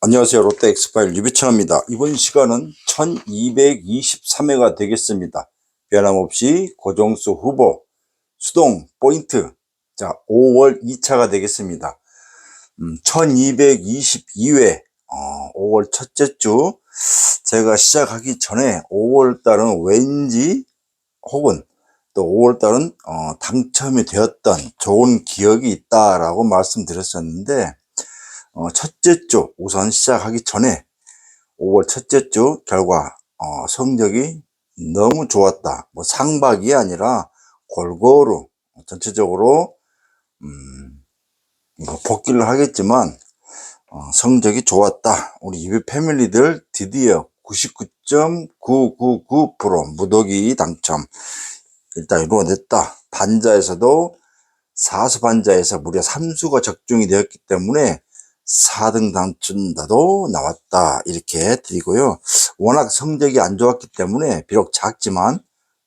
안녕하세요. 롯데 엑스파일 유비천입니다. 이번 시간은 1223회가 되겠습니다. 변함없이 고정수 후보 수동 포인트. 자, 5월 2차가 되겠습니다. 1222회 5월 첫째 주. 제가 시작하기 전에 5월 달은 왠지 혹은 또 5월 달은 당첨이 되었던 좋은 기억이 있다라고 말씀드렸었는데, 첫째 주 우선 시작하기 전에 5월 첫째 주 결과 성적이 너무 좋았다. 뭐 상박이 아니라 골고루 전체적으로 뭐 복귀를 하겠지만 성적이 좋았다. 우리 유비 패밀리들 드디어 99.999% 무더기 당첨 일단 이루어냈다. 반자에서도 4수 반자에서 무려 3수가 적중이 되었기 때문에 4등 당첨자도 나왔다 이렇게 드리고요. 워낙 성적이 안 좋았기 때문에 비록 작지만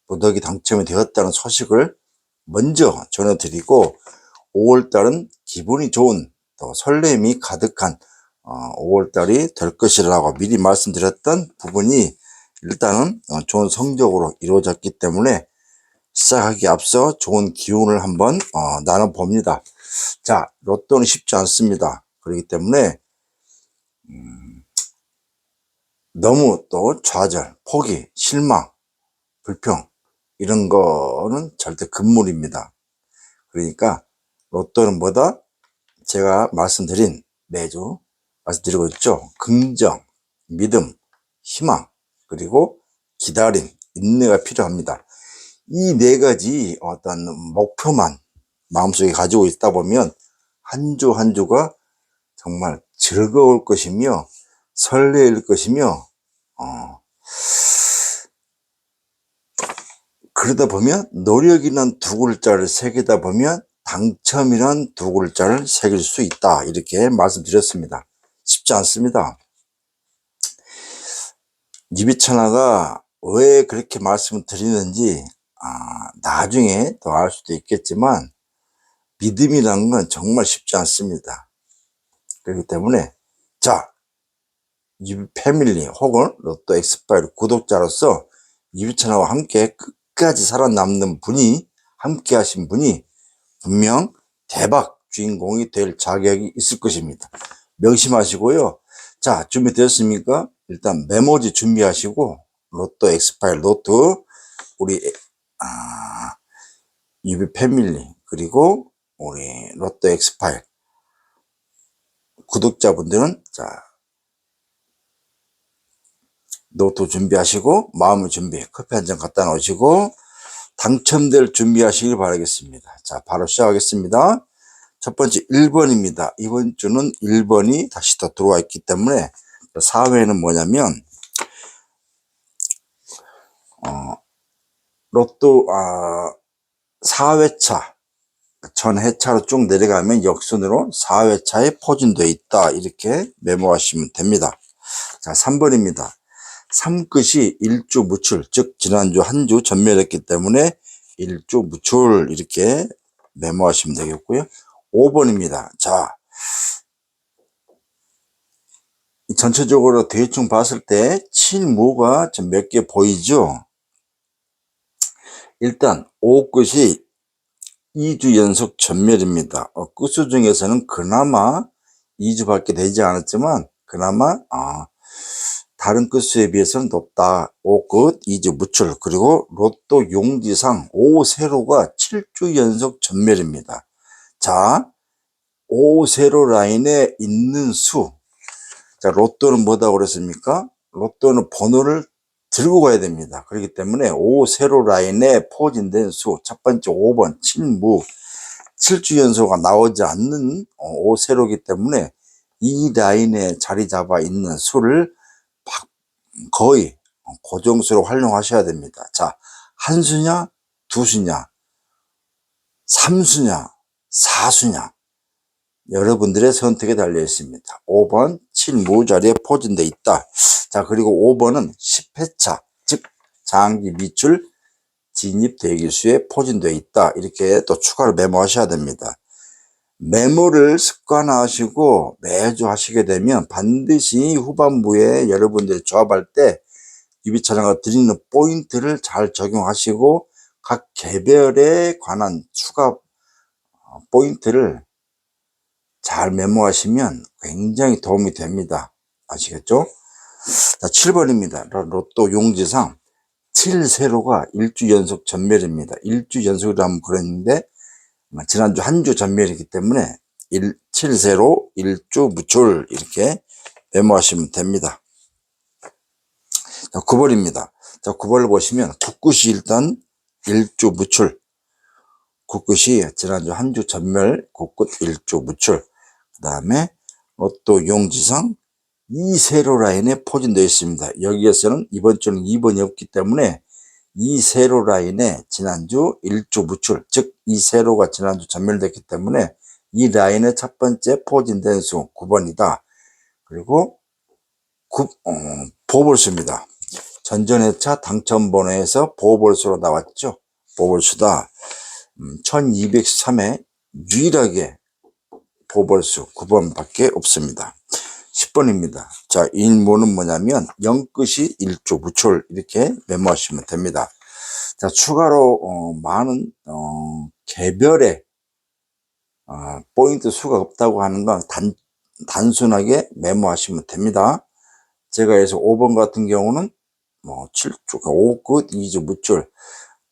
무더기 당첨이 되었다는 소식을 먼저 전해드리고, 5월달은 기분이 좋은 또 설렘이 가득한 5월달이 될 것이라고 미리 말씀드렸던 부분이 일단은 좋은 성적으로 이루어졌기 때문에 시작하기 앞서 좋은 기운을 한번 나눠봅니다. 자, 로또는 쉽지 않습니다. 그렇기 때문에 너무 또 좌절, 포기, 실망, 불평 이런 거는 절대 금물입니다. 그러니까 로또는 뭐다? 제가 매주 말씀드리고 있죠. 긍정, 믿음, 희망, 그리고 기다림, 인내가 필요합니다. 이 네 가지 어떤 목표만 마음속에 가지고 있다 보면 한 주 한 주가 정말 즐거울 것이며 설레일 것이며 그러다 보면 노력이란 두 글자를 새기다 보면 당첨이란 두 글자를 새길 수 있다 이렇게 말씀드렸습니다. 쉽지 않습니다. 유비천하가 왜 그렇게 말씀을 드리는지 나중에 더 알 수도 있겠지만 믿음이라는 건 정말 쉽지 않습니다. 그렇기 때문에 자, 유비 패밀리 혹은 로또 엑스파일 구독자로서 유비천하와 함께 끝까지 살아남는 분이, 함께 하신 분이 분명 대박 주인공이 될 자격이 있을 것입니다. 명심하시고요. 자, 준비되었습니까? 일단 메모지 준비하시고 로또 엑스파일 노트 우리 유비 패밀리 그리고 우리 로또 엑스파일 구독자분들은 자 노트 준비하시고 마음의 준비 커피 한 잔 갖다 놓으시고 당첨될 준비하시길 바라겠습니다. 자, 바로 시작하겠습니다. 첫 번째 1번입니다. 이번 주는 1번이 다시 또 들어와 있기 때문에 4회는 뭐냐면 로또 4회차 전 회차로 쭉 내려가면 역순으로 4회차에 포진되어 있다 이렇게 메모하시면 됩니다. 자, 3번입니다. 3끝이 일주 무출, 즉 지난주 한 주 전멸했기 때문에 일주 무출 이렇게 메모하시면 되겠고요. 5번입니다. 자, 전체적으로 대충 봤을 때 칠무가 몇 개 보이죠? 일단 5끝이 2주 연속 전멸입니다. 끝수 중에서는 그나마 2주밖에 되지 않았지만 그나마 다른 끝수에 비해서는 높다. 5끝 2주 무출. 그리고 로또 용지상 5세로가 7주 연속 전멸입니다. 자, 5세로 라인에 있는 수. 자, 로또는 뭐다고 그랬습니까? 로또는 번호를 들고 가야 됩니다. 그렇기 때문에 5세로 라인에 포진된 수. 첫 번째 5번 칠무. 7주 연소가 나오지 않는 5세로이기 때문에 이 라인에 자리 잡아 있는 수를 거의 고정수로 활용하셔야 됩니다. 자, 한 수냐, 두 수냐, 3수냐, 4수냐. 여러분들의 선택에 달려 있습니다. 5번 칠무 자리에 포진되어 있다. 자, 그리고 5번은 10회차, 즉 장기 미출 진입 대기수에 포진되어 있다. 이렇게 또 추가로 메모하셔야 됩니다. 메모를 습관화하시고 매주 하시게 되면 반드시 후반부에 여러분들이 조합할 때 유비차장가 드리는 포인트를 잘 적용하시고 각 개별에 관한 추가 포인트를 잘 메모하시면 굉장히 도움이 됩니다. 아시겠죠? 자, 7번입니다. 로또 용지상 7세로가 1주 연속 전멸입니다. 1주 연속으로 하면 그랬는데 지난주 한 주 전멸이기 때문에 7세로 1주 무출 이렇게 메모하시면 됩니다. 자, 9번입니다. 자, 9번을 보시면 국굿이 일단 1주 무출, 국굿이 지난주 한 주 전멸, 국굿 1주 무출, 그 다음에 로또 용지상 2세로 라인에 포진되어 있습니다. 여기에서는 이번 주는 2번이 없기 때문에 2세로 라인에 지난주 1주 무출, 즉 2세로가 지난주 전멸됐기 때문에 이 라인의 첫 번째 포진된 수 9번이다. 그리고 보볼수입니다. 전전회차 당첨번호에서 보볼수로 나왔죠. 보볼수다. 1203회 유일하게 보볼수 9번밖에 없습니다. 10번입니다. 자, 일모는 뭐냐면 0끝이 1주 무출 이렇게 메모하시면 됩니다. 자, 추가로 많은 개별의 포인트 수가 없다고 하는 건 단순하게 메모하시면 됩니다. 제가 해서 5번 같은 경우는 7주, 5끝 2주 무출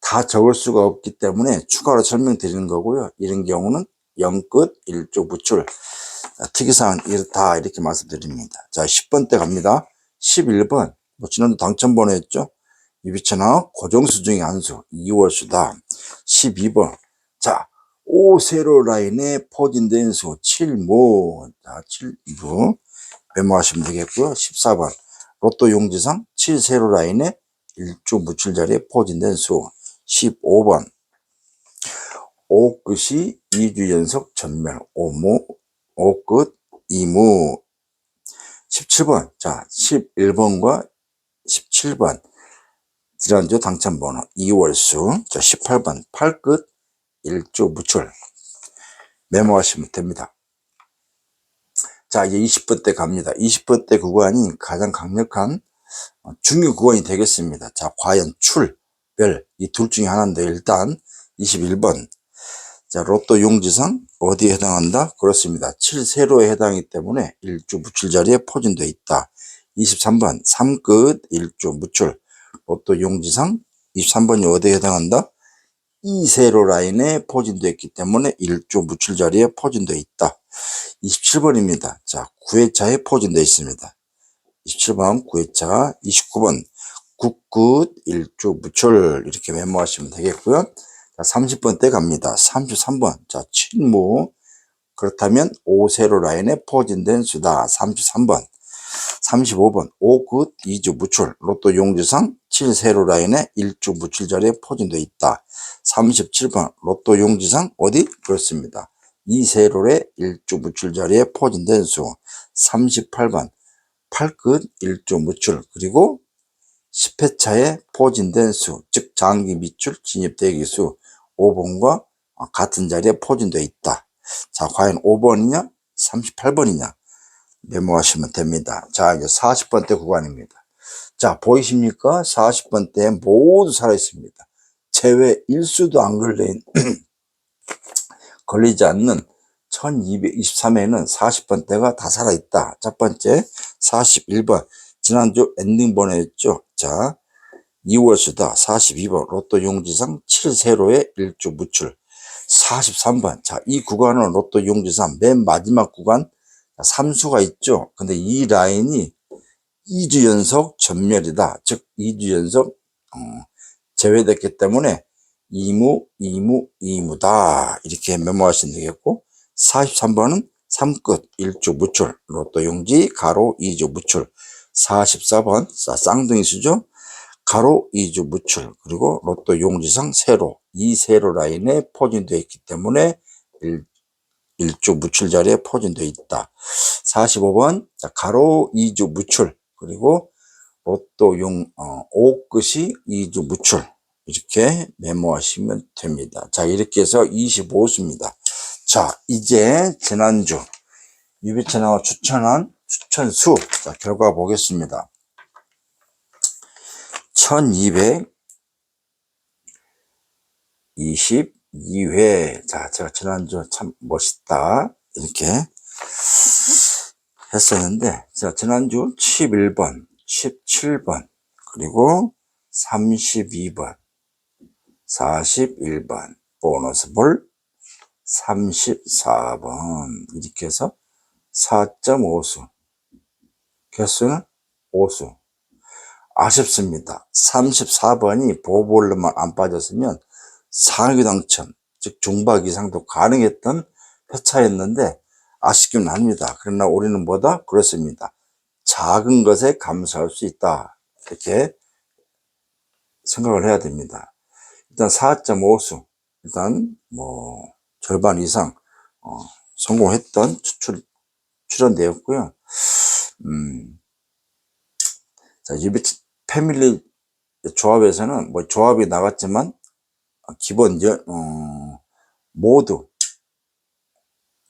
다 적을 수가 없기 때문에 추가로 설명드리는 거고요. 이런 경우는 0끝 1주 무출 특이사항은 이렇다 이렇게 말씀드립니다. 자, 10번 때 갑니다. 11번 지난주 당첨번호였죠. 유비천하 고정수 중에 한 수 2월수다. 12번 자 5세로 라인에 포진된 수 7무 자 7무 메모하시면 되겠고요. 14번 로또 용지상 7세로 라인에 1주 무출 자리에 포진된 수 15번 5끝이 2주 연속 전멸 5무 5끝 2무 17번 자 11번과 17번 지난주 당첨번호 2월수 자 18번 8끝 1주 무출 메모하시면 됩니다. 자 이제 20번 때 갑니다. 20번 때 구간이 가장 강력한 중요 구간이 되겠습니다. 자 과연 출별 이 둘 중에 하나인데 일단 21번 자 로또 용지상 어디에 해당한다? 그렇습니다. 7세로에 해당하기 때문에 1주 무출 자리에 포진되어 있다. 23번 3끝 1주 무출 로또 용지상 23번이 어디에 해당한다? 2세로 라인에 포진되어 있기 때문에 1주 무출 자리에 포진되어 있다. 27번입니다. 자 9회차에 포진되어 있습니다. 27번 9회차 29번 9끝 1주 무출 이렇게 메모하시면 되겠고요. 자 30번 때 갑니다. 33번 자 7무 그렇다면 5세로 라인에 포진된 수다. 33번 35번 5끝 2주 무출 로또 용지상 7세로 라인에 1주 무출 자리에 포진되어 있다. 37번 로또 용지상 어디? 그렇습니다. 2세로에 1주 무출 자리에 포진된 수. 38번 8끝 1주 무출 그리고 10회차에 포진된 수, 즉 장기 미출 진입 대기수 5번과 같은 자리에 포진되어 있다. 자 과연 5번이냐 38번이냐 메모하시면 됩니다. 자 이제 40번 대 구간입니다. 자 보이십니까? 40번 대 모두 살아있습니다. 제외 일수도 안 걸리지 않는 1223회는 40번 대가 다 살아있다. 첫 번째 41번 지난주 엔딩 번호였죠. 자 2월수다. 42번 로또 용지상 7세로에 1주 무출 43번 자 이 구간은 로또 용지상 맨 마지막 구간 3수가 있죠. 근데 이 라인이 2주 연속 전멸이다. 즉 2주 연속 제외됐기 때문에 2무다 이렇게 메모하시면 되겠고 43번은 3끝 1주 무출 로또 용지 가로 2주 무출 44번 쌍둥이 수죠. 가로 2주 무출 그리고 로또 용지상 세로 2세로 라인에 포진되어 있기 때문에 1주 무출 자리에 포진되어 있다. 45번 가로 2주 무출 그리고 로또 5끝이 2주 무출 이렇게 메모하시면 됩니다. 자 이렇게 해서 25수입니다. 자, 이제 지난주 유비천하고 추천한 추천수, 자, 결과 보겠습니다. 1222회. 자, 제가 지난주 참 멋있다 이렇게 했었는데, 자, 지난주 11번, 17번, 그리고 32번, 41번, 보너스 볼 34번, 이렇게 해서 4.5수, 개수는 5수. 아쉽습니다. 34번이 보볼로만 안 빠졌으면 상위 당첨, 즉 중박 이상도 가능했던 회차였는데 아쉽긴 합니다. 그러나 우리는 뭐다? 그렇습니다. 작은 것에 감사할 수 있다, 이렇게 생각을 해야 됩니다. 일단 4.5수, 일단 뭐 절반 이상 성공했던 출연되었고요. 자, 유비 패밀리 조합에서는 뭐 조합이 나갔지만 기본 모두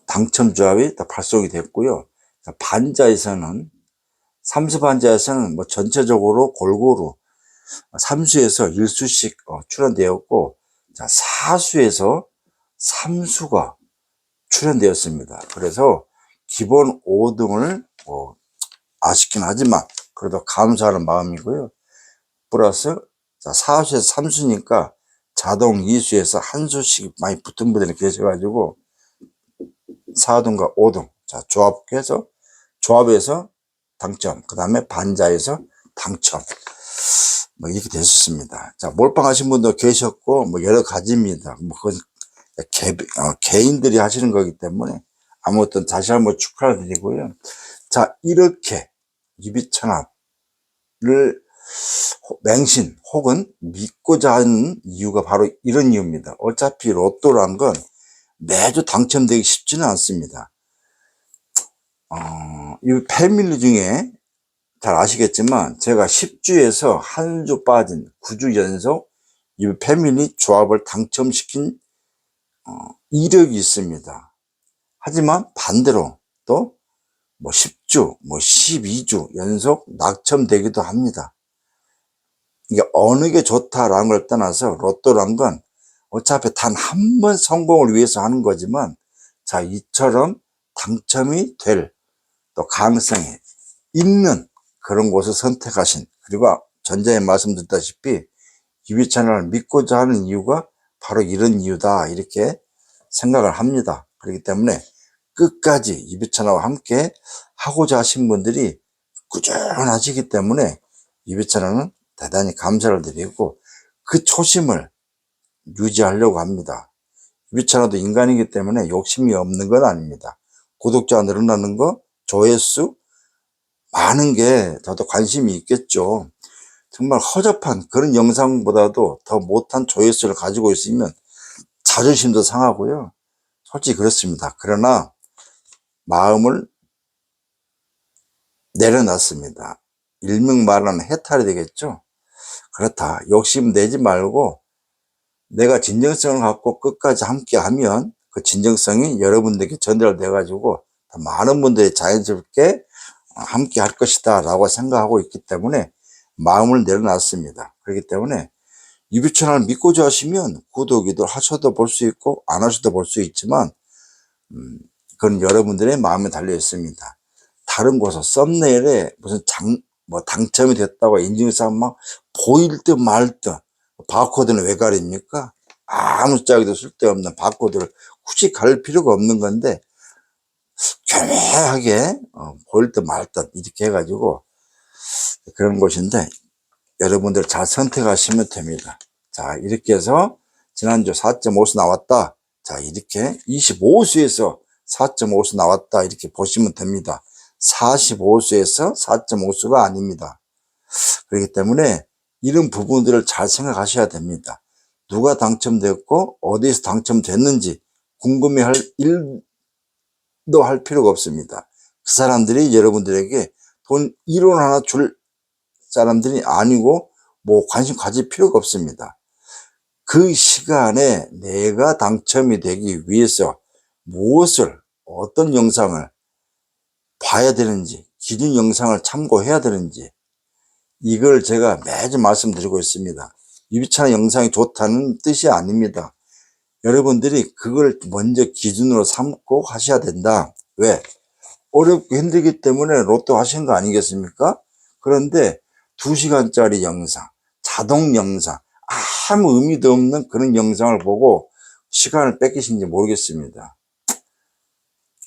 당첨 조합이 다 발송이 됐고요. 자, 반자에서는, 삼수 반자에서는 뭐 전체적으로 골고루 3수에서 1수씩 출연되었고, 자, 4수에서 3수가 출연되었습니다. 그래서 기본 5등을 아쉽긴 하지만 그래도 감사하는 마음이고요. 플러스, 자, 4수에서 3수니까 자동 2수에서 1수씩 많이 붙은 분들이 계셔가지고 4등과 5등, 자, 조합에서 당첨, 그 다음에 반자에서 당첨, 뭐 이렇게 됐었습니다. 자, 몰빵하신 분도 계셨고 뭐 여러 가지입니다. 뭐 그건 개인들이 하시는 거기 때문에 아무튼 다시 한번 축하를 드리고요. 자, 이렇게 유비천합을 맹신 혹은 믿고자 하는 이유가 바로 이런 이유입니다. 어차피 로또란 건 매주 당첨되기 쉽지는 않습니다. 이 패밀리 중에 잘 아시겠지만 제가 10주에서 한 주 빠진 9주 연속 이 패밀리 조합을 당첨시킨 이력이 있습니다. 하지만 반대로 또 뭐 10주, 뭐 12주 연속 낙첨되기도 합니다. 이게 어느 게 좋다라는 걸 떠나서 로또란 건 어차피 단 한 번 성공을 위해서 하는 거지만, 자, 이처럼 당첨이 될 또 가능성이 있는 그런 곳을 선택하신, 그리고 전자에 말씀드렸다시피 유비천을 믿고자 하는 이유가 바로 이런 이유다, 이렇게 생각을 합니다. 그렇기 때문에 끝까지 유비천하와 함께 하고자 하신 분들이 꾸준하시기 때문에 유비천하는 대단히 감사를 드리고 그 초심을 유지하려고 합니다. 유비천하도 인간이기 때문에 욕심이 없는 건 아닙니다. 구독자가 늘어나는 거, 조회수 많은 게 저도 관심이 있겠죠. 정말 허접한 그런 영상보다도 더 못한 조회수를 가지고 있으면 자존심도 상하고요. 솔직히 그렇습니다. 그러나 마음을 내려놨습니다. 일명 말하는 해탈이 되겠죠. 그렇다, 욕심 내지 말고 내가 진정성을 갖고 끝까지 함께 하면 그 진정성이 여러분들에게 전달돼 가지고 많은 분들이 자연스럽게 함께 할 것이다 라고 생각하고 있기 때문에 마음을 내려놨습니다. 그렇기 때문에 유비천을 믿고자 하시면 구독이도 하셔도 볼 수 있고 안 하셔도 볼 수 있지만 그건 여러분들의 마음에 달려 있습니다. 다른 곳은 썸네일에 무슨 당첨이 됐다고 인증사항 막 보일 듯 말 듯, 바코드는 왜 가립니까? 아무 짝에도 쓸데없는 바코드를 굳이 가릴 필요가 없는 건데 교묘하게 보일 듯 말 듯 이렇게 해가지고 그런 곳인데 여러분들 잘 선택하시면 됩니다. 자, 이렇게 해서 지난주 4.5수 나왔다. 자, 이렇게 25수에서 4.5수 나왔다, 이렇게 보시면 됩니다. 45수에서 4.5수가 아닙니다. 그렇기 때문에 이런 부분들을 잘 생각하셔야 됩니다. 누가 당첨됐고 어디에서 당첨됐는지 궁금해할 일도 할 필요가 없습니다. 그 사람들이 여러분들에게 돈 1원 하나 줄 사람들이 아니고 뭐 관심 가질 필요가 없습니다. 그 시간에 내가 당첨이 되기 위해서 무엇을, 어떤 영상을 봐야 되는지, 기준 영상을 참고해야 되는지, 이걸 제가 매주 말씀드리고 있습니다. 유비찬의 영상이 좋다는 뜻이 아닙니다. 여러분들이 그걸 먼저 기준으로 삼고 하셔야 된다. 왜? 어렵고 힘들기 때문에 로또 하신 거 아니겠습니까? 그런데 2시간짜리 영상, 자동 영상, 아무 의미도 없는 그런 영상을 보고 시간을 뺏기신지 모르겠습니다.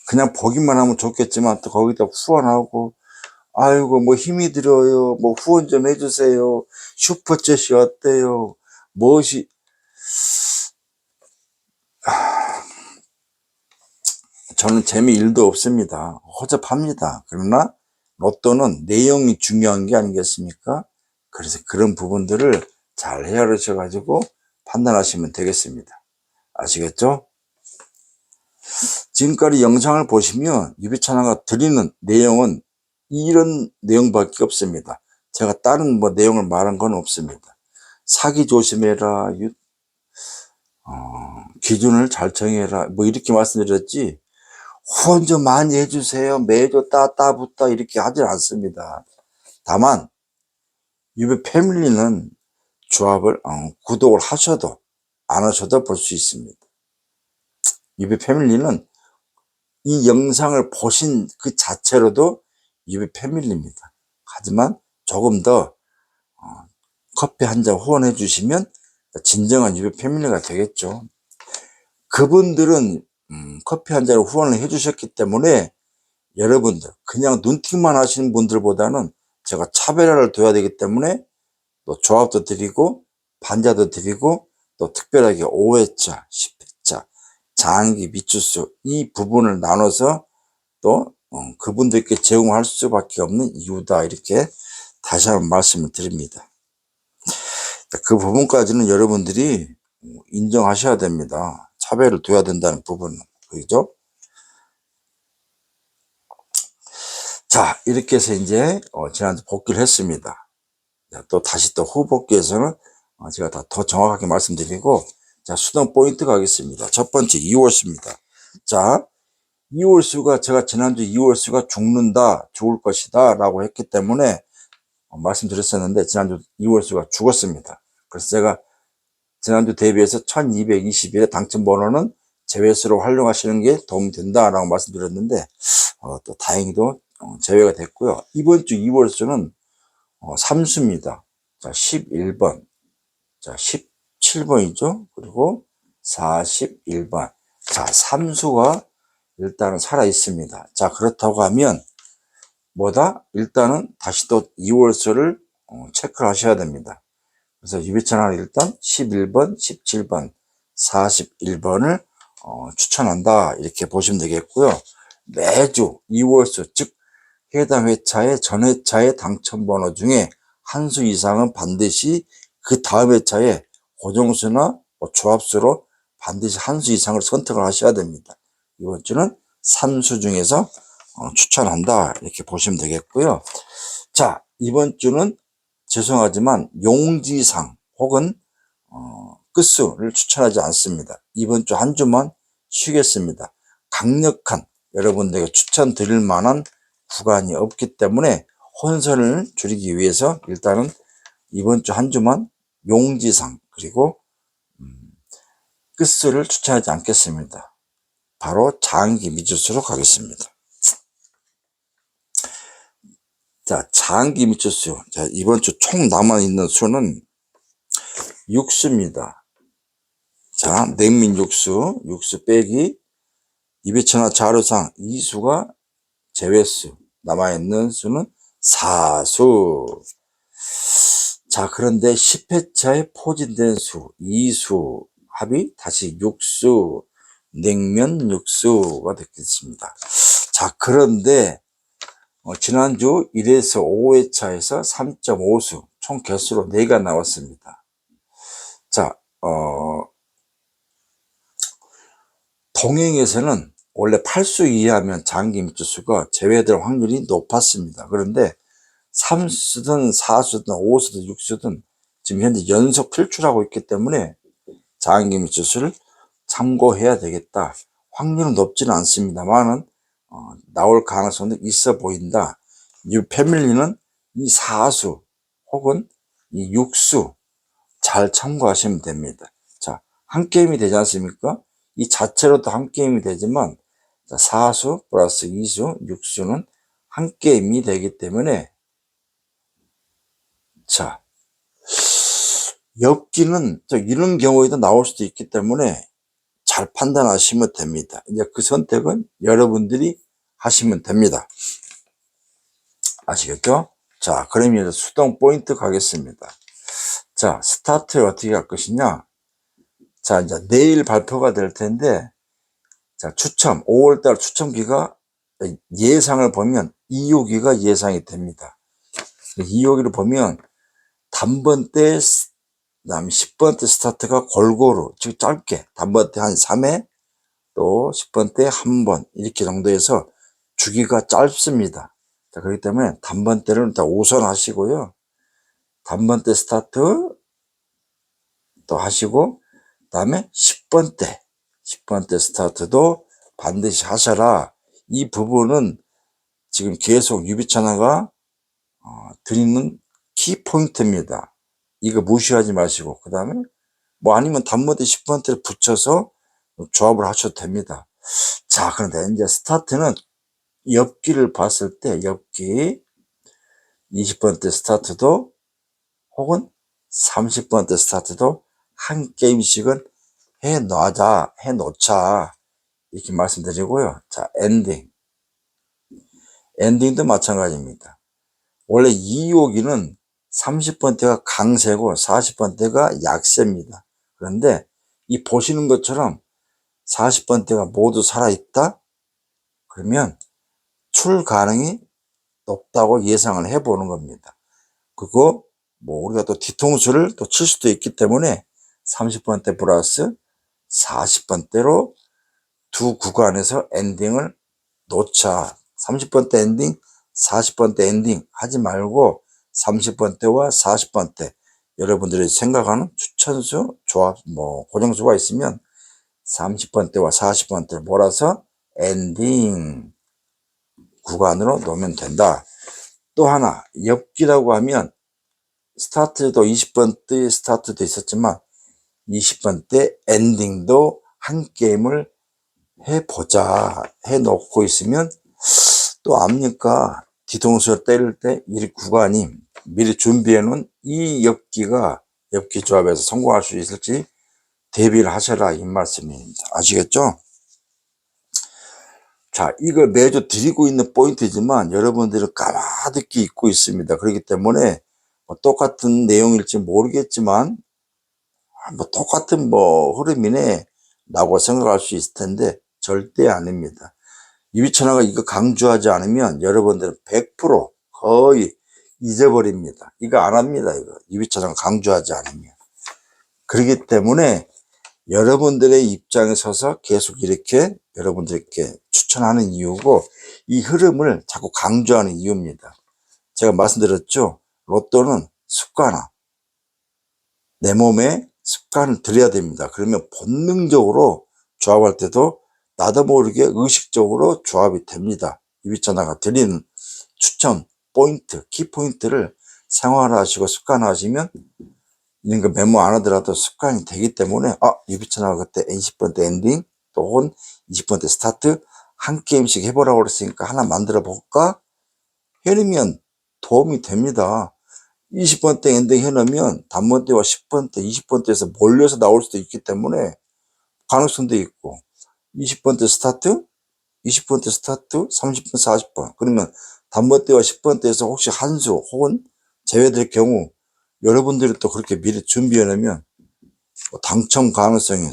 그냥 보기만 하면 좋겠지만 또 거기다 후원하고, 아이고 뭐 힘이 들어요, 뭐 후원 좀 해주세요, 슈퍼챗이 어때요, 무엇이, 저는 재미 1도 없습니다. 허접합니다. 그러나 로또는 내용이 중요한 게 아니겠습니까? 그래서 그런 부분들을 잘 헤아리셔 가지고 판단하시면 되겠습니다. 아시겠죠? 지금까지 영상을 보시면 유비찬아가 드리는 내용은 이런 내용밖에 없습니다. 제가 다른 뭐 내용을 말한 건 없습니다. 사기 조심해라, 기준을 잘 정해라, 뭐 이렇게 말씀드렸지, 후원 좀 많이 해주세요, 매주 따따붙다 이렇게 하진 않습니다. 다만 유비 패밀리는 조합을 구독을 하셔도 안 하셔도 볼 수 있습니다. 유비 패밀리는 이 영상을 보신 그 자체로도 유비 패밀리입니다. 하지만 조금 더 커피 한 잔 후원해 주시면 진정한 유비 패밀리가 되겠죠. 그분들은 커피 한 잔을 후원을 해 주셨기 때문에 여러분들 그냥 눈팅만 하시는 분들보다는 제가 차별화를 둬야 되기 때문에 또 조합도 드리고 반자도 드리고 또 특별하게 5회차, 10회차, 장기 미추수 이 부분을 나눠서 또 그분들께 제공할 수밖에 없는 이유다, 이렇게 다시 한번 말씀을 드립니다. 그 부분까지는 여러분들이 인정하셔야 됩니다. 차별을 둬야 된다는 부분은. 그죠? 자, 이렇게 해서 이제 지난주 복귀를 했습니다. 또 다시 또 후복귀에서는 제가 더 정확하게 말씀드리고, 자, 수동 포인트 가겠습니다. 첫 번째 2월수입니다. 자, 2월수가 제가 지난주 2월수가 죽는다, 죽을 것이다 라고 했기 때문에 말씀드렸었는데 지난주 2월수가 죽었습니다. 그래서 제가 지난주 대비해서 1221의 당첨번호는 제외수로 활용하시는 게 도움이 된다라고 말씀드렸는데 또 다행히도 제외가 됐고요. 이번 주 2월수는 3수입니다. 자, 11번, 자, 17번이죠. 그리고 41번. 자, 3수가 일단은 살아 있습니다. 자, 그렇다고 하면 뭐다? 일단은 다시 또 2월수를 체크를 하셔야 됩니다. 그래서 유비찬아는 일단 11번, 17번, 41번을 추천한다, 이렇게 보시면 되겠고요. 매주 2월수, 즉 해당 회차의 전 회차의 당첨번호 중에 한 수 이상은 반드시 그 다음 회차에 고정수나 조합수로 반드시 한 수 이상을 선택을 하셔야 됩니다. 이번 주는 3수 중에서 추천한다, 이렇게 보시면 되겠고요. 자, 이번 주는 죄송하지만 용지상 혹은 끝수를 추천하지 않습니다. 이번 주 한 주만 쉬겠습니다. 강력한 여러분들에게 추천드릴 만한 구간이 없기 때문에 혼선을 줄이기 위해서 일단은 이번 주 한 주만 용지상 그리고 끝수를 추천하지 않겠습니다. 바로 장기 미추수로 가겠습니다. 자, 장기 미추수. 자, 이번 주 총 남아있는 수는 6수입니다. 자, 냉민 6수, 6수 빼기 이비천화 자료상 2수가 제외수, 남아있는 수는 4수. 자, 그런데 10회차에 포진된 수, 2수 합이 다시 6수, 냉면 6수가 됐겠습니다. 자, 그런데 지난주 1에서 5회차에서 3.5수, 총 개수로 4가 나왔습니다. 자, 동행에서는 원래 8수 이하면 장기 미추수가 제외될 확률이 높았습니다. 그런데 3수든 4수든 5수든 6수든 지금 현재 연속 필출하고 있기 때문에 장기 미추수를 참고해야 되겠다. 확률은 높지는 않습니다만은 나올 가능성도 있어 보인다. 이 패밀리는 이 사수 혹은 이 육수 잘 참고하시면 됩니다. 자, 한 게임이 되지 않습니까? 이 자체로도 한 게임이 되지만 사수 플러스 이수, 육수는 한 게임이 되기 때문에 자, 엽기는 이런 경우에도 나올 수도 있기 때문에 잘 판단하시면 됩니다. 이제 그 선택은 여러분들이 하시면 됩니다. 아시겠죠? 자, 그러면 수동 포인트 가겠습니다. 자, 스타트를 어떻게 할 것이냐? 자, 이제 내일 발표가 될 텐데, 자, 5월달 추첨기가 예상을 보면 2호기가 예상이 됩니다. 2호기를 보면 단번대, 그다음 10번대 스타트가 골고루, 즉 짧게, 단번대 한 3회, 또 10번대 한 번, 이렇게 정도에서 주기가 짧습니다. 자, 그렇기 때문에 단번대를 일단 우선 하시고요. 단번대 스타트 또 하시고, 그 다음에 10번대 스타트도 반드시 하셔라. 이 부분은 지금 계속 유비천하가 드리는 키포인트입니다. 이거 무시하지 마시고, 그 다음에 뭐 아니면 단번대 10번대를 붙여서 조합을 하셔도 됩니다. 자, 그런데 이제 스타트는 엽기를 봤을 때 엽기 20번대 스타트도 혹은 30번대 스타트도 한 게임씩은 해놓자 이렇게 말씀드리고요. 자, 엔딩도 마찬가지입니다. 원래 2호기는 30번대가 강세고 40번대가 약세입니다. 그런데 이 보시는 것처럼 40번대가 모두 살아있다? 그러면 출 가능이 높다고 예상을 해보는 겁니다. 그리고 뭐 우리가 또 뒤통수를 또 칠 수도 있기 때문에 30번대 플러스 40번대로 두 구간에서 엔딩을 놓자. 30번대 엔딩, 40번대 엔딩 하지 말고 30번대와 40번대 여러분들이 생각하는 추천수, 조합, 뭐 고정수가 있으면 30번대와 40번대를 몰아서 엔딩 구간으로 놓으면 된다. 또 하나, 엽기라고 하면 스타트도 20번대 스타트도 있었지만 20번대 엔딩도 한 게임을 해보자 해놓고 있으면 또 압니까? 뒤통수를 때릴 때 이 구간이 미리 준비해놓은 이 엽기 조합에서 성공할 수 있을지 대비를 하셔라 이 말씀입니다. 아시겠죠? 자, 이걸 매주 드리고 있는 포인트지만 여러분들은 까마득히 잊고 있습니다. 그렇기 때문에 뭐 똑같은 내용일지 모르겠지만 뭐 똑같은 뭐 흐름이네 라고 생각할 수 있을 텐데 절대 아닙니다. 유비천하가 이거 강조하지 않으면 여러분들은 100% 거의 잊어버립니다. 이거 안 합니다. 이거 유비천하가 강조하지 않으면. 그렇기 때문에 여러분들의 입장에 서서 계속 이렇게 여러분들께 추천하는 이유고 이 흐름을 자꾸 강조하는 이유입니다. 제가 말씀드렸죠. 로또는 습관화. 내 몸에 습관을 들여야 됩니다. 그러면 본능적으로 조합할 때도 나도 모르게 의식적으로 조합이 됩니다. 유비천하가 드리는 추천 포인트, 키포인트를 생활화하시고 습관화하시면 이런 거 메모 안 하더라도 습관이 되기 때문에 유비천하가 그때 20번대 엔딩 또 혹은 20번대 스타트 한 게임씩 해보라고 그랬으니까 하나 만들어 볼까? 해놓으면 도움이 됩니다. 20번대 엔딩 해놓으면 단번대와 10번대, 20번대에서 몰려서 나올 수도 있기 때문에 가능성도 있고 20번대 스타트, 20번대 스타트, 30번, 40번 그러면 단번대와 10번대에서 혹시 한 수 혹은 제외될 경우 여러분들이 또 그렇게 미리 준비해 놓으면 당첨 가능성이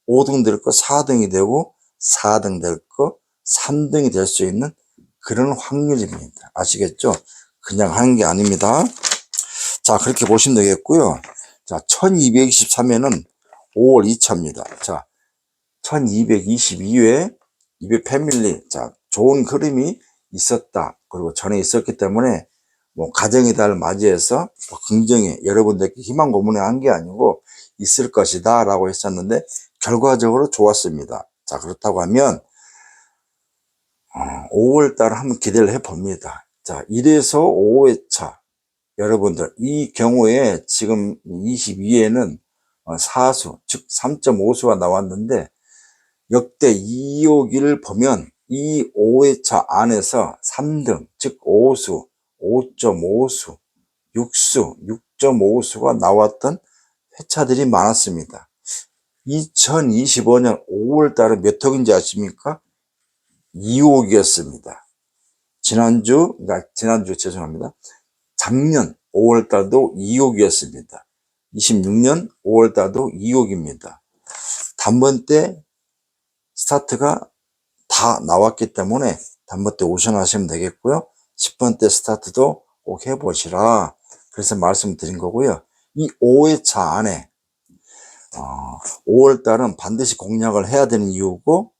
5등 될 거 4등이 되고 4등 될 거 3등이 될 수 있는 그런 확률입니다. 아시겠죠? 그냥 하는 게 아닙니다. 자, 그렇게 보시면 되겠고요. 자, 1223회는 5월 2차입니다. 자, 1222회 200 패밀리. 자, 좋은 흐름이 있었다. 그리고 전에 있었기 때문에 뭐 가정의 달을 맞이해서 긍정에 여러분들께 희망 고문을 한 게 아니고 있을 것이다 라고 했었는데 결과적으로 좋았습니다. 자, 그렇다고 하면 5월달 한번 기대를 해봅니다. 자, 1에서 5회차 여러분들 이 경우에 지금 22에는 사수 즉 3.5수가 나왔는데 역대 2호기를 보면 이 5회차 안에서 3등 즉 5수, 5.5수, 6수, 6.5수가 나왔던 회차들이 많았습니다. 2025년 5월달은 몇 호기인지 아십니까? 2호기였습니다. 지난주 죄송합니다. 작년 5월달도 2호기였습니다. 26년 5월달도 2호기입니다. 단번대 스타트가 다 나왔기 때문에 단번대 오션하시면 되겠고요. 10번대 스타트도 꼭 해보시라. 그래서 말씀드린 거고요. 이 5회차 안에 5월달은 반드시 공략을 해야 되는 이유고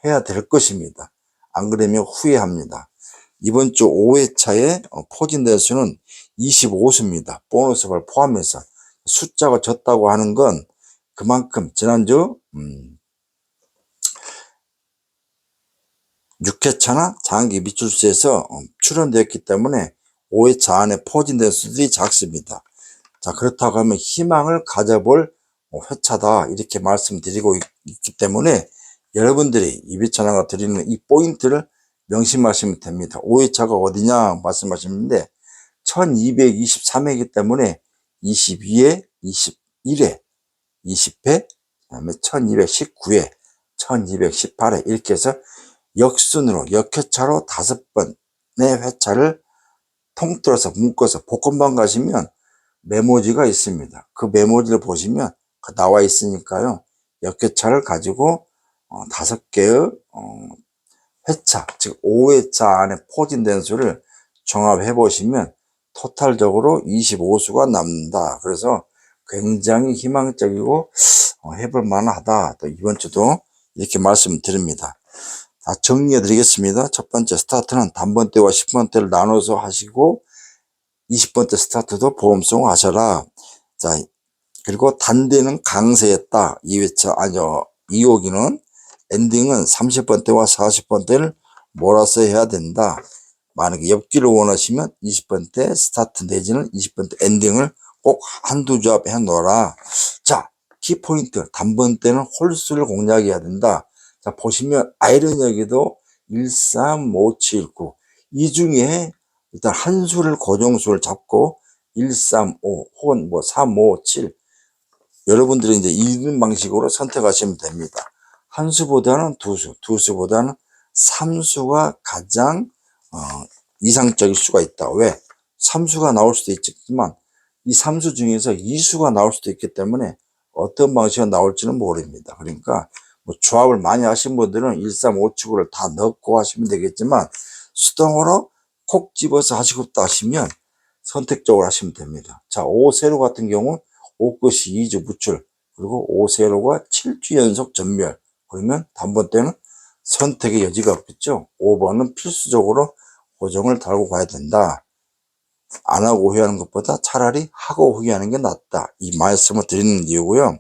해야 될 것입니다. 안 그러면 후회합니다. 이번 주 5회차에 포진된 수는 25수입니다. 보너스를 포함해서 숫자가 적다고 하는 건 그만큼 지난주 6회차나 장기 미출수에서 출연되었기 때문에 5회차 안에 포진된 수들이 작습니다. 자, 그렇다고 하면 희망을 가져볼 회차다 이렇게 말씀드리고 있기 때문에 여러분들이 2회차나가 드리는 이 포인트를 명심하시면 됩니다. 5회차가 어디냐 말씀하시는데 1223회이기 때문에 22회, 21회, 20회, 그 다음에 1219회, 1218회 이렇게 해서 역순으로 역회차로 5번의 회차를 통틀어서 묶어서 복권방 가시면 메모지가 있습니다. 그 메모지를 보시면 나와 있으니까요. 역회차를 가지고 5개의 회차, 즉 5회차 안에 포진된 수를 종합해 보시면 토탈적으로 25수가 남는다. 그래서 굉장히 희망적이고 해볼 만하다. 또 이번 주도 이렇게 말씀드립니다. 자, 정리해 드리겠습니다. 첫 번째 스타트는 단번대와 10번대를 나눠서 하시고 20번대 스타트도 보험송 하셔라. 자, 그리고 단대는 강세했다. 2회차, 2호기는 엔딩은 30번대와 40번대를 몰아서 해야 된다. 만약에 엽기를 원하시면 20번대 스타트 내지는 20번대 엔딩을 꼭 한두 조합 해 놓아라. 자, 키포인트. 단번대는 홀수를 공략해야 된다. 자, 보시면 아이러니하게도 1, 3, 5, 7, 9. 이 중에 일단 한 수를 고정수를 잡고 1, 3, 5 혹은 3, 5, 7 여러분들이 이제 이런 방식으로 선택하시면 됩니다. 한 수보다는 두 수, 두 수보다는 3수가 가장 이상적일 수가 있다. 왜? 3수가 나올 수도 있지만 이 3수 중에서 2수가 나올 수도 있기 때문에 어떤 방식이 나올지는 모릅니다. 그러니까 조합을 많이 하신 분들은 1, 3, 5, 7을 다 넣고 하시면 되겠지만 수동으로 콕 집어서 하시고 싶다 하시면 선택적으로 하시면 됩니다. 자, 5세로 같은 경우 5끝이 2주 무출, 그리고 5세로가 7주 연속 전멸. 그러면 단번대는 선택의 여지가 없겠죠. 5번은 필수적으로 고정을 달고 가야 된다. 안 하고 후회하는 것보다 차라리 하고 후회하는 게 낫다. 이 말씀을 드리는 이유고요.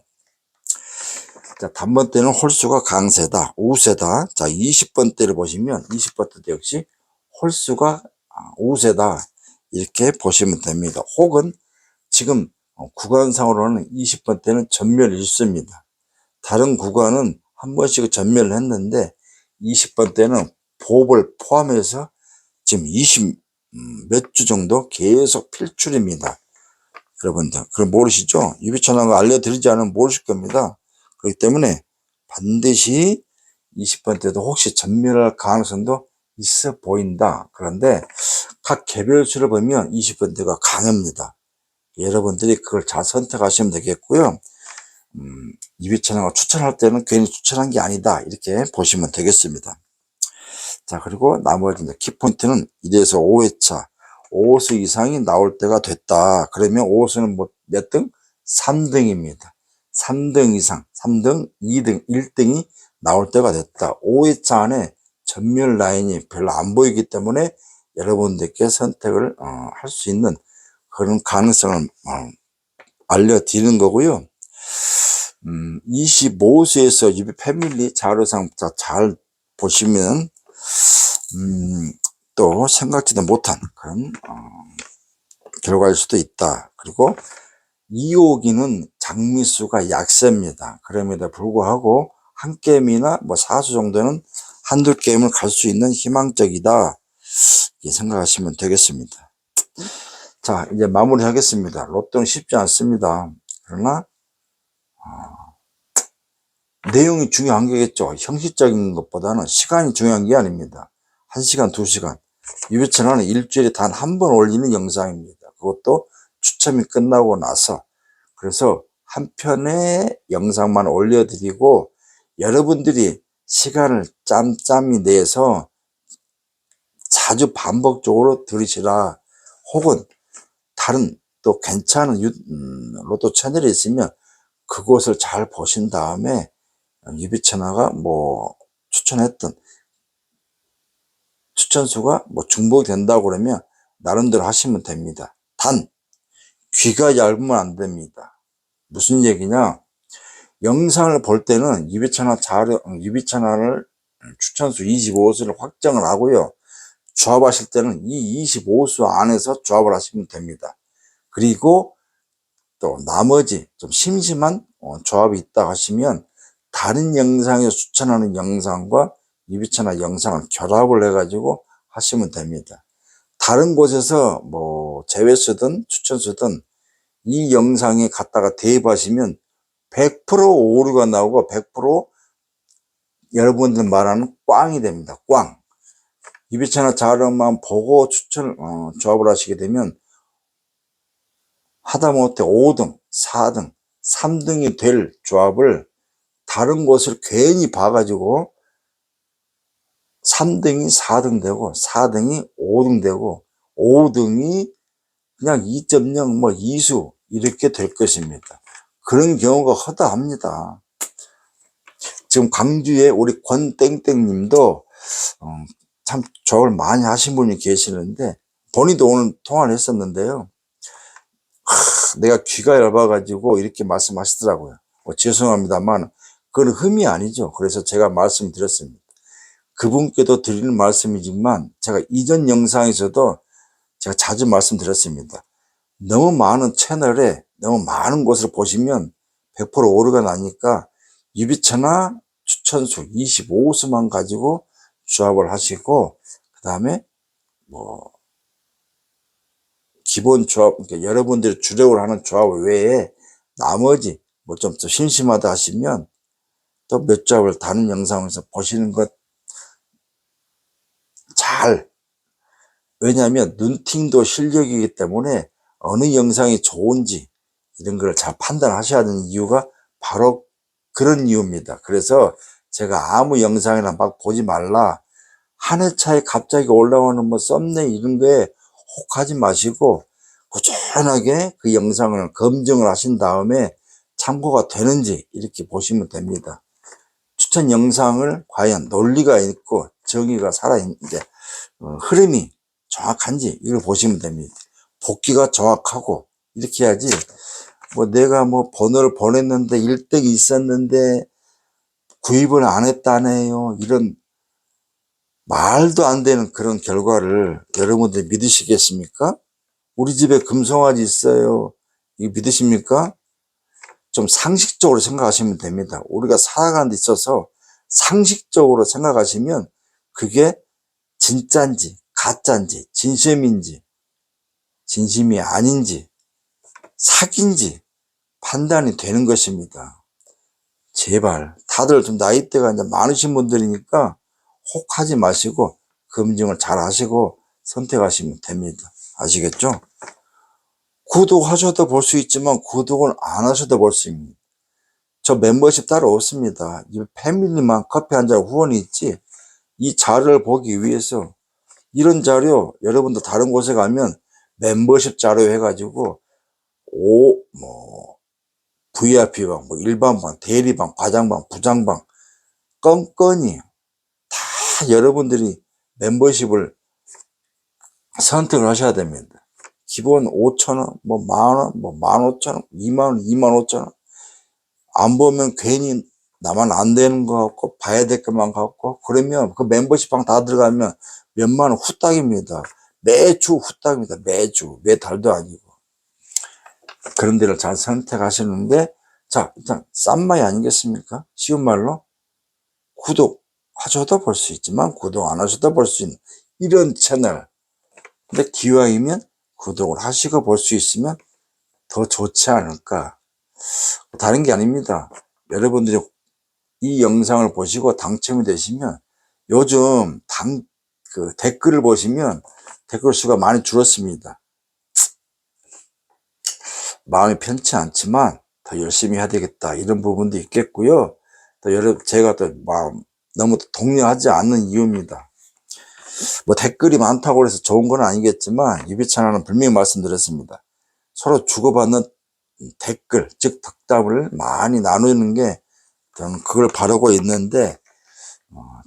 자, 단번대는 홀수가 강세다, 우세다. 자, 20번대를 보시면 20번대도 역시 홀수가 우세다. 이렇게 보시면 됩니다. 혹은 지금 구간상으로는 20번대는 전멸 일수입니다. 다른 구간은 한 번씩 전멸을 했는데 20번대는 보복을 포함해서 지금 20 몇 주 정도 계속 필출입니다. 여러분들 그럼 모르시죠? 유비천하고 알려드리지 않으면 모르실 겁니다. 그렇기 때문에 반드시 20번대도 혹시 전멸할 가능성도 있어 보인다. 그런데 각 개별수를 보면 20번대가 강합니다. 여러분들이 그걸 잘 선택하시면 되겠고요. 이비천하고 추천할 때는 괜히 추천한 게 아니다. 이렇게 보시면 되겠습니다. 자, 그리고 나머지 키포인트는 1에서 5회차 5수 이상이 나올 때가 됐다. 그러면 5수는 몇 등? 3등입니다. 3등 이상, 3등, 2등, 1등이 나올 때가 됐다. 5회차 안에 전멸 라인이 별로 안 보이기 때문에 여러분들께 선택을 할 수 있는 그런 가능성을 알려드리는 거고요. 25수에서 유비 패밀리 자료상 잘 보시면, 또 생각지도 못한 그런, 결과일 수도 있다. 그리고 2호기는 장미수가 약세입니다. 그럼에도 불구하고 한 게임이나 뭐 4수 정도는 한두 게임을 갈 수 있는 희망적이다. 이렇게 생각하시면 되겠습니다. 자, 이제 마무리 하겠습니다. 로또는 쉽지 않습니다. 그러나 내용이 중요한 게겠죠. 형식적인 것보다는 시간이 중요한 게 아닙니다. 1시간, 2시간. 유비천화는 일주일에 단 한 번 올리는 영상입니다. 그것도 추첨이 끝나고 나서. 그래서 한 편의 영상만 올려드리고 여러분들이 시간을 짬짬이 내서 자주 반복적으로 들으시라. 혹은 다른 또 괜찮은 로또 채널이 있으면 그것을 잘 보신 다음에 유비천화가 뭐 추천했던 추천수가 뭐 중복이 된다고 그러면 나름대로 하시면 됩니다. 단 귀가 얇으면 안 됩니다. 무슨 얘기냐? 영상을 볼 때는 유비천화를 추천수 25수를 확정을 하고요. 조합하실 때는 이 25수 안에서 조합을 하시면 됩니다. 그리고 또 나머지 좀 심심한 조합이 있다 하시면 다른 영상에서 추천하는 영상과 유비천화 영상을 결합을 해가지고 하시면 됩니다. 다른 곳에서 뭐 제외수든 추천수든 이 영상에 갖다가 대입하시면 100% 오류가 나오고 100% 여러분들 말하는 꽝이 됩니다. 꽝. 유비천화 자료만 보고 조합을 하시게 되면 하다못해 5등, 4등, 3등이 될 조합을 다른 곳을 괜히 봐가지고 3등이 4등 되고 4등이 5등 되고 5등이 그냥 2.0 뭐 2수 이렇게 될 것입니다. 그런 경우가 허다합니다. 지금 광주에 우리 권땡땡님도 참 조합을 많이 하신 분이 계시는데 본인도 오늘 통화를 했었는데요. 내가 귀가 얇아가지고 이렇게 말씀하시더라고요. 죄송합니다만 그건 흠이 아니죠. 그래서 제가 말씀드렸습니다. 그분께도 드리는 말씀이지만 제가 이전 영상에서도 제가 자주 말씀드렸습니다. 너무 많은 채널에 너무 많은 곳을 보시면 100% 오류가 나니까 유비천화 추천수 25수만 가지고 조합을 하시고 그 다음에 뭐 기본 조합, 그러니까 여러분들이 주력을 하는 조합 외에 나머지 뭐 좀 더 심심하다 하시면 또 몇 조합을 다른 영상에서 보시는 것 잘, 왜냐하면 눈팅도 실력이기 때문에 어느 영상이 좋은지 이런 걸 잘 판단하셔야 되는 이유가 바로 그런 이유입니다. 그래서 제가 아무 영상이나 막 보지 말라, 한 해 차에 갑자기 올라오는 뭐 썸네일 이런 거에 혹하지 마시고 꾸준하게 그 영상을 검증을 하신 다음에 참고가 되는지 이렇게 보시면 됩니다. 추천 영상을 과연 논리가 있고 정의가 살아있는지 흐름이 정확한지 이걸 보시면 됩니다. 복귀가 정확하고 이렇게 해야지 뭐 내가 뭐 번호를 보냈는데 1등이 있었는데 구입을 안 했다네요. 이런 말도 안 되는 그런 결과를 여러분들이 믿으시겠습니까? 우리 집에 금송아지 있어요. 이거 믿으십니까? 좀 상식적으로 생각하시면 됩니다. 우리가 살아가는 데 있어서 상식적으로 생각하시면 그게 진짜인지 가짜인지 진심인지 진심이 아닌지 사기인지 판단이 되는 것입니다. 제발 다들 좀 나이대가 이제 많으신 분들이니까 혹하지 마시고 검증을 잘 하시고 선택하시면 됩니다. 아시겠죠? 구독하셔도 볼 수 있지만 구독을 안 하셔도 볼 수 있습니다. 저 멤버십 따로 없습니다. 이 패밀리만 커피 한 잔 후원이 있지 이 자료를 보기 위해서 이런 자료 여러분도 다른 곳에 가면 멤버십 자료 해가지고 VIP방, 뭐 일반방, 대리방, 과장방, 부장방 건건이 다 여러분들이 멤버십을 선택을 하셔야 됩니다. 기본 5,000원, 뭐 만원, 뭐 15,000원, 2만원, 25,000원 안 보면 괜히 나만 안 되는 거 같고 봐야 될 것만 같고 그러면 그 멤버십방 다 들어가면 몇만 원 후딱입니다. 매주 후딱입니다. 매주 매달도 아니고 그런 데를 잘 선택하시는데 자 일단 싼 마이 아니겠습니까? 쉬운 말로 구독 하셔도 볼 수 있지만 구독 안 하셔도 볼 수 있는 이런 채널. 근데 기왕이면 구독을 하시고 볼 수 있으면 더 좋지 않을까. 다른 게 아닙니다. 여러분들이 이 영상을 보시고 당첨이 되시면 요즘 댓글을 보시면 댓글 수가 많이 줄었습니다. 마음이 편치 않지만 더 열심히 해야 되겠다 이런 부분도 있겠고요. 또 제가 또 너무 독려하지 않는 이유입니다. 뭐 댓글이 많다고 해서 좋은 건 아니겠지만 유비찬화는 분명히 말씀드렸습니다. 서로 주고받는 댓글 즉 덕담을 많이 나누는 게 저는 그걸 바라고 있는데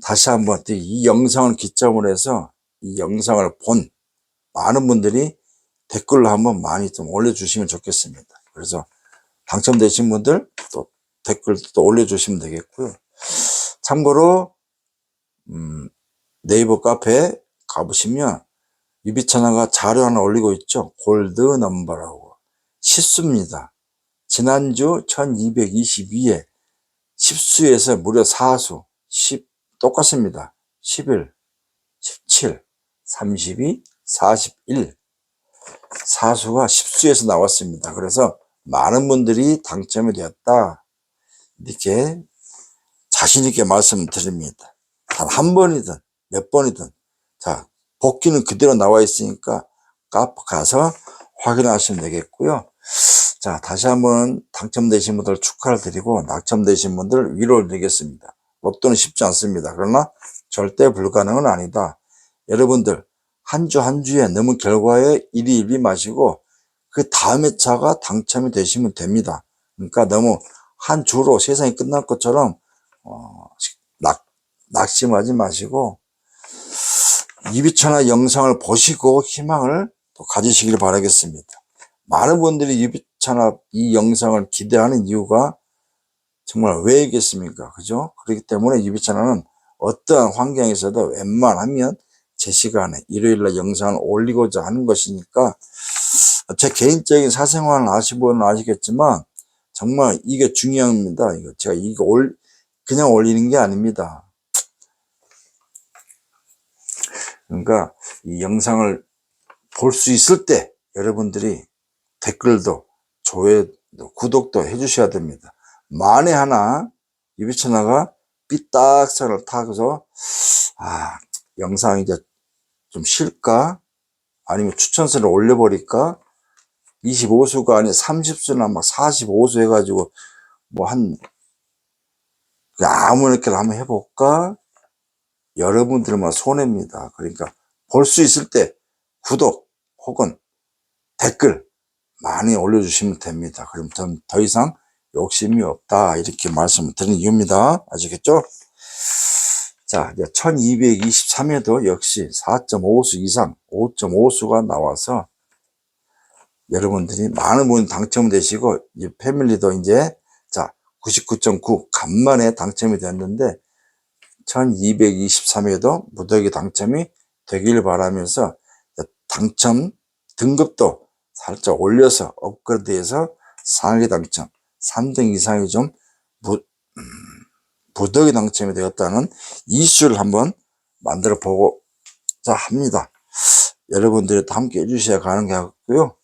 다시 한번 이 영상을 기점으로 해서 이 영상을 본 많은 분들이 댓글로 한번 많이 좀 올려주시면 좋겠습니다. 그래서 당첨되신 분들 또 댓글 또 올려주시면 되겠고요. 참고로 네이버 카페에 가보시면 유비찬화가 자료 하나 올리고 있죠. 골드 넘버라고 시수입니다. 지난주 1222에 10수에서 무려 4수 10 똑같습니다. 11, 17, 32, 41 4수가 10수에서 나왔습니다. 그래서 많은 분들이 당첨이 되었다 이렇게 자신 있게 말씀드립니다. 단 한 번이든 몇 번이든 자 복귀는 그대로 나와 있으니까 카페 가서 확인하시면 되겠고요. 자 다시 한번 당첨되신 분들 축하를 드리고 낙첨되신 분들 위로를 드리겠습니다. 로또는 쉽지 않습니다. 그러나 절대 불가능은 아니다. 여러분들 한 주 한 주에 너무 결과에 일희일비 마시고 그 다음에 차가 당첨이 되시면 됩니다. 그러니까 너무 한 주로 세상이 끝날 것처럼 낙심하지 마시고 유비찬화 영상을 보시고 희망을 또 가지시길 바라겠습니다. 많은 분들이 유비찬화 이 영상을 기대하는 이유가 정말 왜겠습니까? 그죠? 그렇기 때문에 유비찬화는 어떠한 환경에서도 웬만하면 제 시간에 일요일날 영상을 올리고자 하는 것이니까 제 개인적인 사생활을 아시는 분은 아시겠지만 정말 이게 중요합니다. 제가 그냥 올리는 게 아닙니다. 그러니까 이 영상을 볼 수 있을 때 여러분들이 댓글도 좋아요도 구독도 해주셔야 됩니다. 만에 하나 유비찬화가 삐딱선을 타고서 영상이 이제 좀 쉴까 아니면 추천서를 올려버릴까 25수가 아니라 30수나 막 45수 해가지고 뭐 아무렇게나 한번 해볼까 여러분들만 손해입니다. 그러니까 볼 수 있을 때 구독 혹은 댓글 많이 올려주시면 됩니다. 그럼 전 더 이상 욕심이 없다 이렇게 말씀을 드리는 이유입니다. 아시겠죠? 자, 이제 1223회도 역시 4.5수 이상 5.5수가 나와서 여러분들이 많은 분이 당첨되시고 이 패밀리도 이제 자 99.9 간만에 당첨이 됐는데 1223회도 무더기 당첨이 되길 바라면서 당첨 등급도 살짝 올려서 업그레이드해서 상위 당첨 3등 이상이 좀 무더기 당첨이 되었다는 이슈를 한번 만들어 보고자 합니다. 여러분들이 또 함께 해주셔야 가는 게 같고요.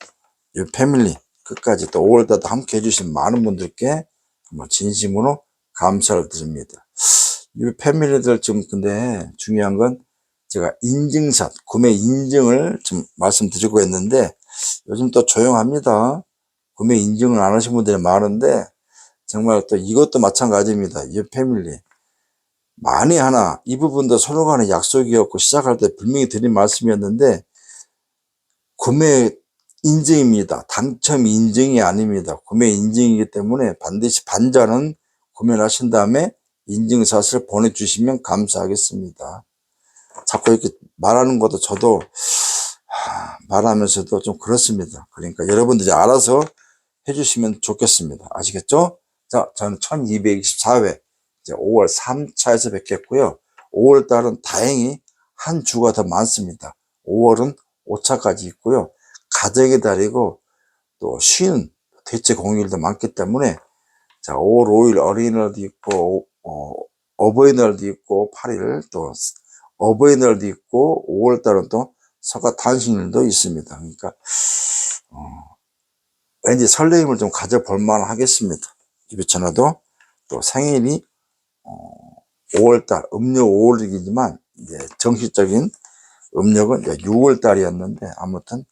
이 패밀리 끝까지 또 5월달도 함께 해주신 많은 분들께 정말 진심으로 감사를 드립니다. 이 패밀리들 지금 근데 중요한 건 제가 인증샷, 구매 인증을 좀 말씀드리고 했는데 요즘 또 조용합니다. 구매 인증을 안 하신 분들이 많은데 정말 또 이것도 마찬가지입니다. 이 패밀리. 만에 하나 이 부분도 서로 간의 약속이었고 시작할 때 분명히 드린 말씀이었는데 구매 인증입니다. 당첨 인증이 아닙니다. 구매 인증이기 때문에 반드시 반자는 구매를 하신 다음에 인증샷을 보내주시면 감사하겠습니다. 자꾸 이렇게 말하는 것도 저도 말하면서도 좀 그렇습니다. 그러니까 여러분들이 알아서 해주시면 좋겠습니다. 아시겠죠? 자, 저는 1224회 이제 5월 3차에서 뵙겠고요. 5월 달은 다행히 한 주가 더 많습니다. 5월은 5차까지 있고요. 가족의 달이고 또 쉬는 대체 공휴일도 많기 때문에 자, 5월 5일 어린이날도 있고 어버이날도 있고 8일 또 어버이날도 있고 5월 달은 또 서가 단식일도 있습니다. 그러니까 왠지 설레임을 좀 가져볼 만 하겠습니다. 그렇잖아도 또 생일이 5월달 음력 5월이지만 이제 정식적인 음력은 이제 6월달이었는데 아무튼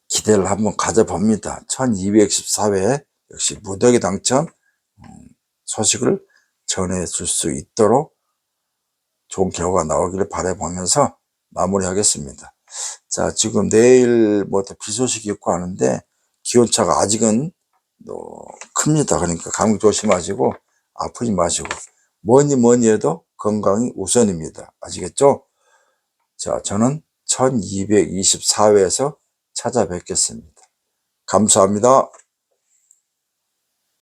기대를 한번 가져봅니다. 1214회 역시 무더기 당첨 소식을 전해줄 수 있도록 좋은 결과가 나오기를 바라보면서 마무리하겠습니다. 자, 지금 내일 뭐 비 소식이 있고 하는데 기온차가 아직은 큽니다. 그러니까 감기 조심하시고 아프지 마시고 뭐니 해도 건강이 우선입니다. 아시겠죠? 자, 저는 1224회에서 찾아뵙겠습니다. 감사합니다.